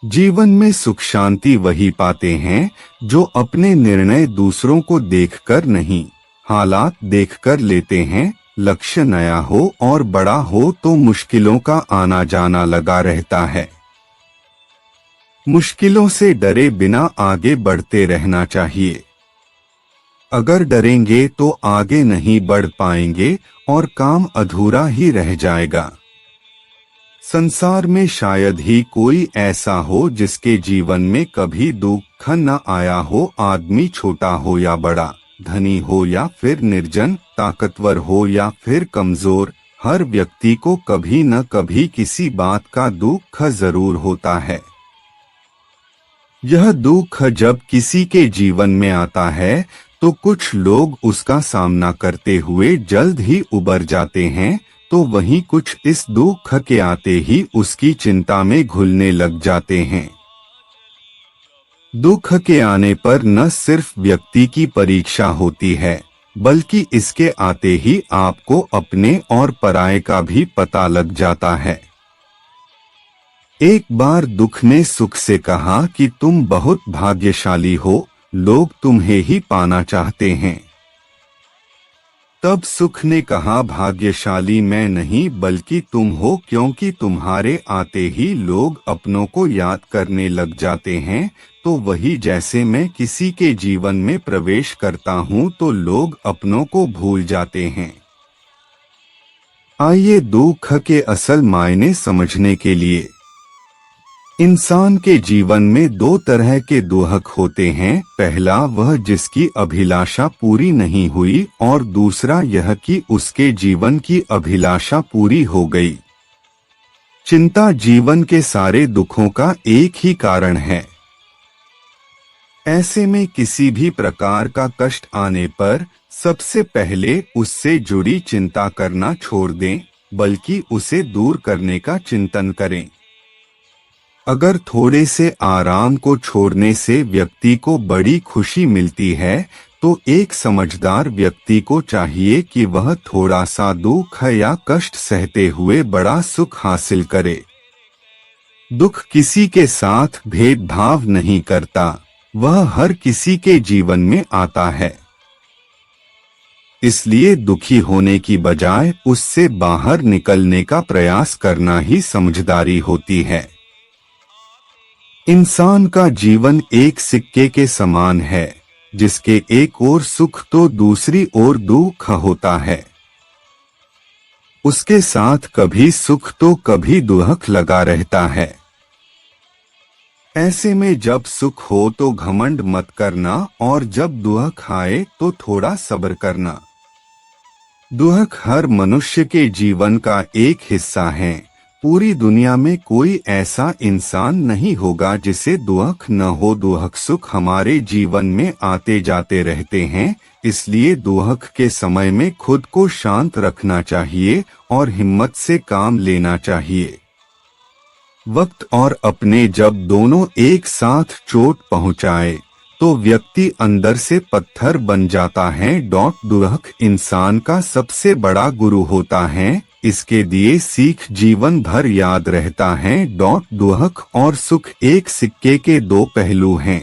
जीवन में सुख शांति वही पाते हैं जो अपने निर्णय दूसरों को देखकर नहीं, हालात देखकर लेते हैं। लक्ष्य नया हो और बड़ा हो तो मुश्किलों का आना जाना लगा रहता है। मुश्किलों से डरे बिना आगे बढ़ते रहना चाहिए। अगर डरेंगे तो आगे नहीं बढ़ पाएंगे और काम अधूरा ही रह जाएगा। संसार में शायद ही कोई ऐसा हो जिसके जीवन में कभी दुख न आया हो। आदमी छोटा हो या बड़ा, धनी हो या फिर निर्जन, ताकतवर हो या फिर कमजोर, हर व्यक्ति को कभी न कभी किसी बात का दुख जरूर होता है। यह दुख जब किसी के जीवन में आता है तो कुछ लोग उसका सामना करते हुए जल्द ही उबर जाते हैं, तो वहीं कुछ इस दुख के आते ही उसकी चिंता में घुलने लग जाते हैं। दुख के आने पर न सिर्फ व्यक्ति की परीक्षा होती है, बल्कि इसके आते ही आपको अपने और पराये का भी पता लग जाता है। एक बार दुख ने सुख से कहा कि तुम बहुत भाग्यशाली हो, लोग तुम्हें ही पाना चाहते हैं। तब सुख ने कहा, भाग्यशाली मैं नहीं बल्कि तुम हो, क्योंकि तुम्हारे आते ही लोग अपनों को याद करने लग जाते हैं। तो वही जैसे मैं किसी के जीवन में प्रवेश करता हूं तो लोग अपनों को भूल जाते हैं। आइए दुख के असल मायने समझने के लिए। इंसान के जीवन में दो तरह के दुख होते हैं। पहला वह जिसकी अभिलाषा पूरी नहीं हुई और दूसरा यह कि उसके जीवन की अभिलाषा पूरी हो गई। चिंता जीवन के सारे दुखों का एक ही कारण है। ऐसे में किसी भी प्रकार का कष्ट आने पर सबसे पहले उससे जुड़ी चिंता करना छोड़ दें, बल्कि उसे दूर करने का चिंतन करें। अगर थोड़े से आराम को छोड़ने से व्यक्ति को बड़ी खुशी मिलती है, तो एक समझदार व्यक्ति को चाहिए कि वह थोड़ा सा दुख या कष्ट सहते हुए बड़ा सुख हासिल करे। दुख किसी के साथ भेदभाव नहीं करता, वह हर किसी के जीवन में आता है। इसलिए दुखी होने की बजाय उससे बाहर निकलने का प्रयास करना ही समझदारी होती है। इंसान का जीवन एक सिक्के के समान है, जिसके एक ओर सुख तो दूसरी ओर दुख होता है। उसके साथ कभी सुख तो कभी दुख लगा रहता है। ऐसे में जब सुख हो तो घमंड मत करना और जब दुख आए तो थोड़ा सब्र करना। दुख हर मनुष्य के जीवन का एक हिस्सा है। पूरी दुनिया में कोई ऐसा इंसान नहीं होगा जिसे दुख न हो। दुख सुख हमारे जीवन में आते जाते रहते हैं, इसलिए दुख के समय में खुद को शांत रखना चाहिए और हिम्मत से काम लेना चाहिए। वक्त और अपने जब दोनों एक साथ चोट पहुंचाए तो व्यक्ति अंदर से पत्थर बन जाता है। दुख इंसान का सबसे बड़ा गुरु होता है, इसके दिए सीख जीवन भर याद रहता है। दुख और सुख एक सिक्के के दो पहलू हैं।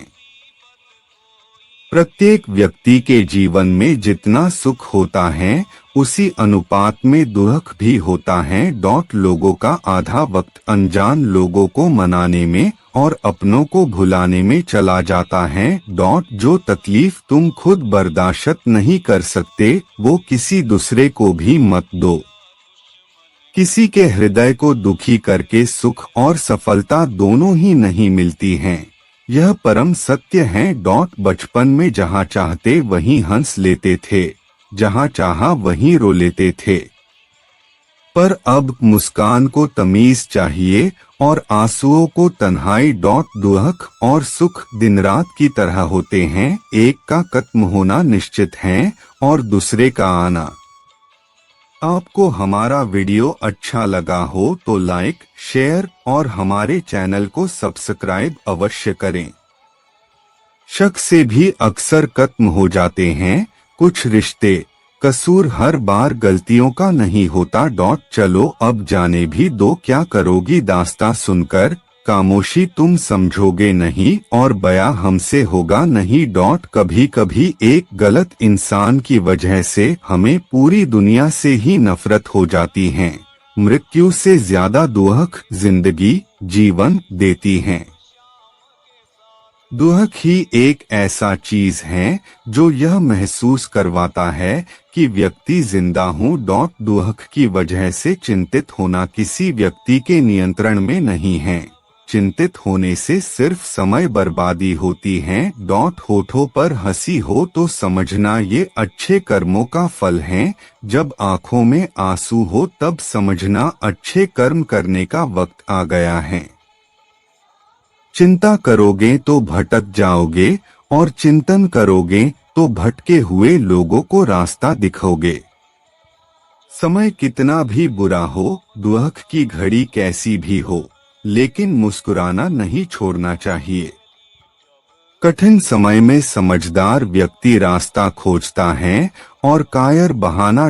प्रत्येक व्यक्ति के जीवन में जितना सुख होता है उसी अनुपात में दुख भी होता है। लोगों का आधा वक्त अनजान लोगों को मनाने में और अपनों को भुलाने में चला जाता है। जो तकलीफ तुम खुद बर्दाश्त नहीं कर सकते वो किसी दूसरे को भी मत दो। किसी के हृदय को दुखी करके सुख और सफलता दोनों ही नहीं मिलती हैं। यह परम सत्य है। बचपन में जहाँ चाहते वहीं हंस लेते थे, जहाँ चाहा वहीं रो लेते थे, पर अब मुस्कान को तमीज चाहिए और आंसुओं को तन्हाई। दुख और सुख दिन रात की तरह होते हैं, एक का खत्म होना निश्चित है और दूसरे का आना। आपको हमारा वीडियो अच्छा लगा हो तो लाइक, शेयर और हमारे चैनल को सब्सक्राइब अवश्य करें। शक से भी अक्सर खत्म हो जाते हैं कुछ रिश्ते, कसूर हर बार गलतियों का नहीं होता। चलो अब जाने भी दो क्या करोगी दास्तां सुनकर। खामोशी तुम समझोगे नहीं और बयां हमसे होगा नहीं। कभी कभी एक गलत इंसान की वजह से हमें पूरी दुनिया से ही नफरत हो जाती है। मृत्यु से ज्यादा दुख जिंदगी जीवन देती है। दुख ही एक ऐसा चीज है जो यह महसूस करवाता है कि व्यक्ति जिंदा हूँ। दुख की वजह से चिंतित होना किसी व्यक्ति के नियंत्रण में नहीं है। चिंतित होने से सिर्फ समय बर्बादी होती है। होठों पर हंसी हो तो समझना ये अच्छे कर्मों का फल है। जब आंखों में आंसू हो तब समझना अच्छे कर्म करने का वक्त आ गया है। चिंता करोगे तो भटक जाओगे और चिंतन करोगे तो भटके हुए लोगों को रास्ता दिखाओगे। समय कितना भी बुरा हो, दुख की घड़ी कैसी भी हो, लेकिन मुस्कुराना नहीं छोड़ना चाहिए। कठिन समय में समझदार व्यक्ति रास्ता खोजता है और कायर बहाना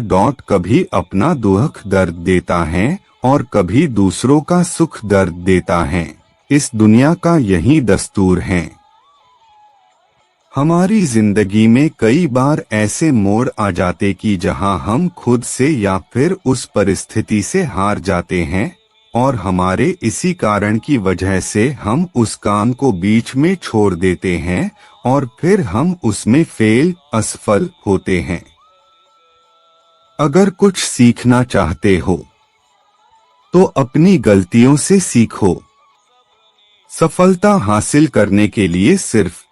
कभी अपना दुख दर्द देता है और कभी दूसरों का सुख दर्द देता है। इस दुनिया का यही दस्तूर है। हमारी जिंदगी में कई बार ऐसे मोड़ आ जाते कि जहां हम खुद से या फिर उस परिस्थिति से हार जाते हैं और हमारे इसी कारण की वजह से हम उस काम को बीच में छोड़ देते हैं और फिर हम उसमें असफल होते हैं। अगर कुछ सीखना चाहते हो तो अपनी गलतियों से सीखो। सफलता हासिल करने के लिए सिर्फ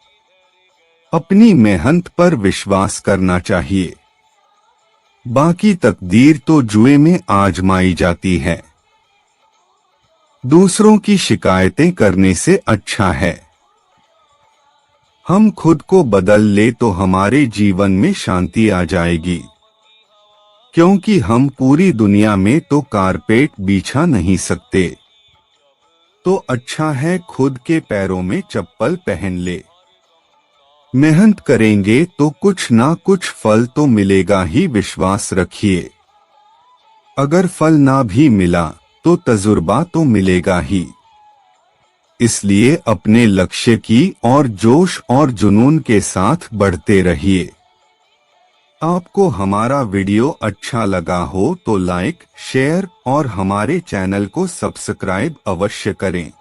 अपनी मेहनत पर विश्वास करना चाहिए। बाकी तकदीर तो जुए में आजमाई जाती है। दूसरों की शिकायतें करने से अच्छा है हम खुद को बदल ले तो हमारे जीवन में शांति आ जाएगी। क्योंकि हम पूरी दुनिया में तो कारपेट बिछा नहीं सकते, तो अच्छा है खुद के पैरों में चप्पल पहन ले। मेहनत करेंगे तो कुछ ना कुछ फल तो मिलेगा ही, विश्वास रखिए। अगर फल ना भी मिला तो तजुर्बा तो मिलेगा ही। इसलिए अपने लक्ष्य की और जोश और जुनून के साथ बढ़ते रहिए। आपको हमारा वीडियो अच्छा लगा हो तो लाइक, शेयर और हमारे चैनल को सब्सक्राइब अवश्य करें।